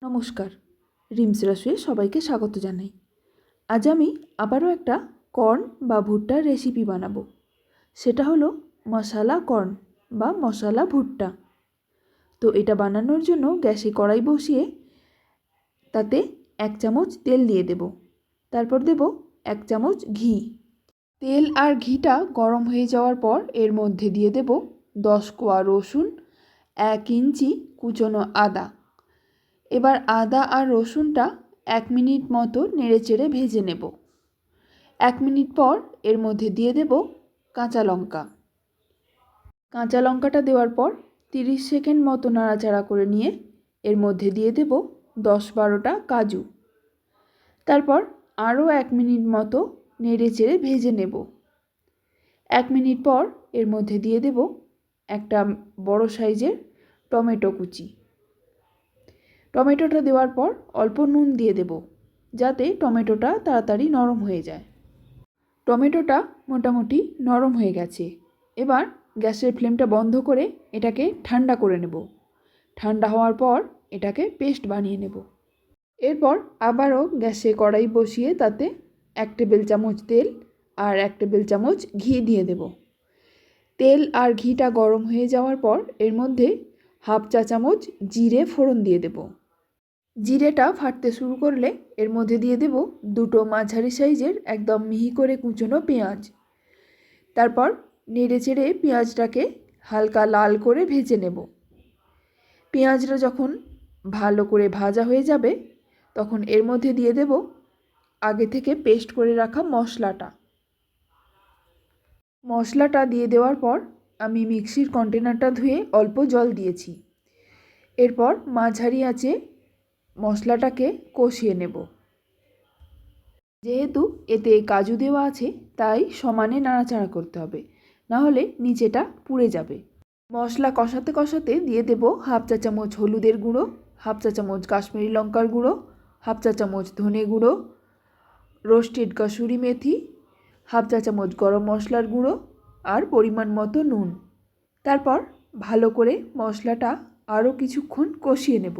নমস্কার, রিমস রাসুয়ে সবাইকে স্বাগত জানাই। আজ আমি আবারও একটা কর্ন বা ভুট্টার রেসিপি বানাবো। সেটা হলো মশালা কর্ন বা মশালা ভুট্টা। তো এটা বানানোর জন্য গ্যাসে কড়াই বসিয়ে তাতে 1 চামচ তেল দিয়ে দেব। তারপর দেব 1 চামচ ঘি। তেল আর ঘিটা গরম হয়ে যাওয়ার পর এর মধ্যে দিয়ে দেব 10 কোয়া রসুন, 1 ইঞ্চি কুচনো আদা। এবার আদা আর রসুনটা 1 মিনিট মতো নেড়েচেড়ে ভেজে নেব। 1 মিনিট পর এর মধ্যে দিয়ে দেব কাঁচা লঙ্কা। কাঁচা লঙ্কাটা দেওয়ার পর 30 সেকেন্ড মতো নাড়াচাড়া করে নিয়ে এর মধ্যে দিয়ে দেব 10-12টা কাজু। তারপর আরও 1 মিনিট মতো নেড়েচেড়ে ভেজে নেব। 1 মিনিট পর এর মধ্যে দিয়ে দেব একটা বড় সাইজের টমেটো কুচি। টমেটোটা দেওয়ার পর অল্প নুন দিয়ে দেব, যাতে টমেটোটা তাড়াতাড়ি নরম হয়ে যায়। টমেটোটা মোটামুটি নরম হয়ে গেছে। এবার গ্যাসের ফ্লেমটা বন্ধ করে এটাকে ঠান্ডা করে নেব। ঠান্ডা হওয়ার পর এটাকে পেস্ট বানিয়ে নেব। এরপর আবারও গ্যাসে কড়াই বসিয়ে তাতে 1 টেবিল চামচ তেল আর 1 টেবিল চামচ ঘি দিয়ে দেব। তেল আর ঘিটা গরম হয়ে যাওয়ার পর এর মধ্যে 1/2 চা চামচ জিরে ফোড়ন দিয়ে দেব। জিরেটা ফাটতে শুরু করলে এর মধ্যে দিয়ে দেব 2টো মাঝারি সাইজের একদম মিহি করে কুচনো পেঁয়াজ। তারপর নেড়েচেড়ে পেঁয়াজটাকে হালকা লাল করে ভেজে নেব। পেঁয়াজটা যখন ভালো করে ভাজা হয়ে যাবে তখন এর মধ্যে দিয়ে দেব আগে থেকে পেস্ট করে রাখা মশলাটা। মশলাটা দিয়ে দেওয়ার পর আমি মিক্সির কন্টেনারটা ধুয়ে অল্প জল দিয়েছি। এরপর মাঝারি আঁচে মশলাটাকে কষিয়ে নেব। যেহেতু এতে কাজু দেওয়া আছে তাই সমানে নাড়াচাড়া করতে হবে, না হলে নিচেটা পুড়ে যাবে। মশলা কষাতে কষাতে দিয়ে দেব 1/2 চা চামচ হলুদের গুঁড়ো, 1/2 চা চামচ কাশ্মীরি লঙ্কার গুঁড়ো, 1/2 চা চামচ ধনে গুঁড়ো, রোস্টেড কসুরি মেথি, 1/2 চা চামচ গরম মশলার গুঁড়ো আর পরিমাণ মতো নুন। তারপর ভালো করে মশলাটা আরও কিছুক্ষণ কষিয়ে নেব।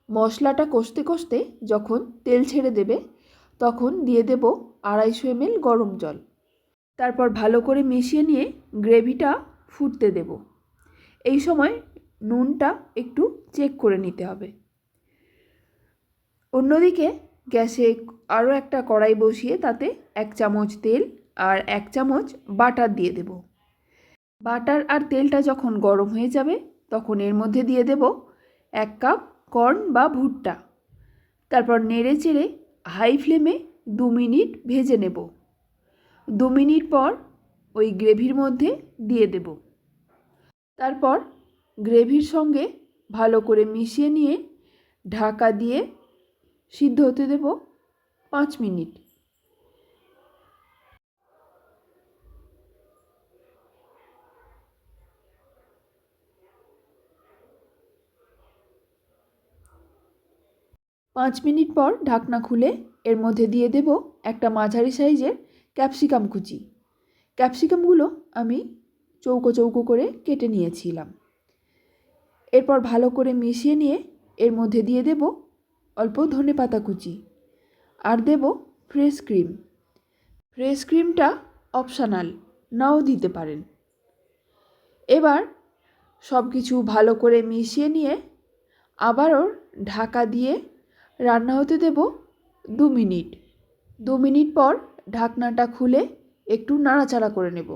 মশলাটা কষতে কষতে যখন তেল ছেড়ে দেবে তখন দিয়ে দেব 250 ml গরম জল। তারপর ভালো করে মিশিয়ে নিয়ে গ্রেভিটা ফুটতে দেব। এই সময় নুনটা একটু চেক করে নিতে হবে। অন্যদিকে গ্যাসে আরও একটা কড়াই বসিয়ে তাতে 1 চামচ তেল আর 1 চামচ বাটার দিয়ে দেব। বাটার আর তেলটা যখন গরম হয়ে যাবে তখন এর মধ্যে দিয়ে দেব 1 কাপ কর্ন বা ভুট্টা। তারপর নেড়েচেড়ে হাই ফ্লেমে 2 মিনিট ভেজে নেব। 2 মিনিট পর ওই গ্রেভির মধ্যে দিয়ে দেব। তারপর গ্রেভির সঙ্গে ভালো করে মিশিয়ে নিয়ে ঢাকা দিয়ে সিদ্ধ হতে দেব 5 মিনিট। পাঁচ মিনিট পর ঢাকনা খুলে এর মধ্যে দিয়ে দেব একটা মাঝারি সাইজের ক্যাপসিকাম কুচি। ক্যাপসিকামগুলো আমি চৌকো চৌকো করে কেটে নিয়েছিলাম। এরপর ভালো করে মিশিয়ে নিয়ে এর মধ্যে দিয়ে দেব অল্প ধনেপাতা কুচি আর দেব ফ্রেশ ক্রিম। ফ্রেশ ক্রিমটা অপশনাল, নাও দিতে পারেন। এবার সব কিছু ভালো করে মিশিয়ে নিয়ে আবারও ঢাকা দিয়ে রান্না হতে দেব 2 মিনিট। 2 মিনিট পর ঢাকনাটা খুলে একটু নাড়াচাড়া করে নেব।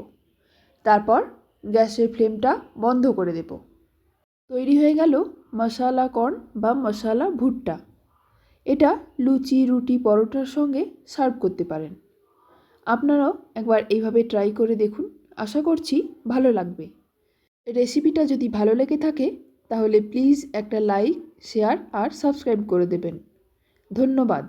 তারপর গ্যাসের ফ্লেমটা বন্ধ করে দেব। তৈরি হয়ে গেল মশালা কর্ন বা মশালা ভুট্টা। এটা লুচি, রুটি, পরোটার সঙ্গে সার্ভ করতে পারেন। আপনারাও একবার এইভাবে ট্রাই করে দেখুন, আশা করছি ভালো লাগবে। রেসিপিটা যদি ভালো লেগে থাকে তাহলে প্লিজ একটা লাইক, শেয়ার আর সাবস্ক্রাইব করে দেবেন। ধন্যবাদ।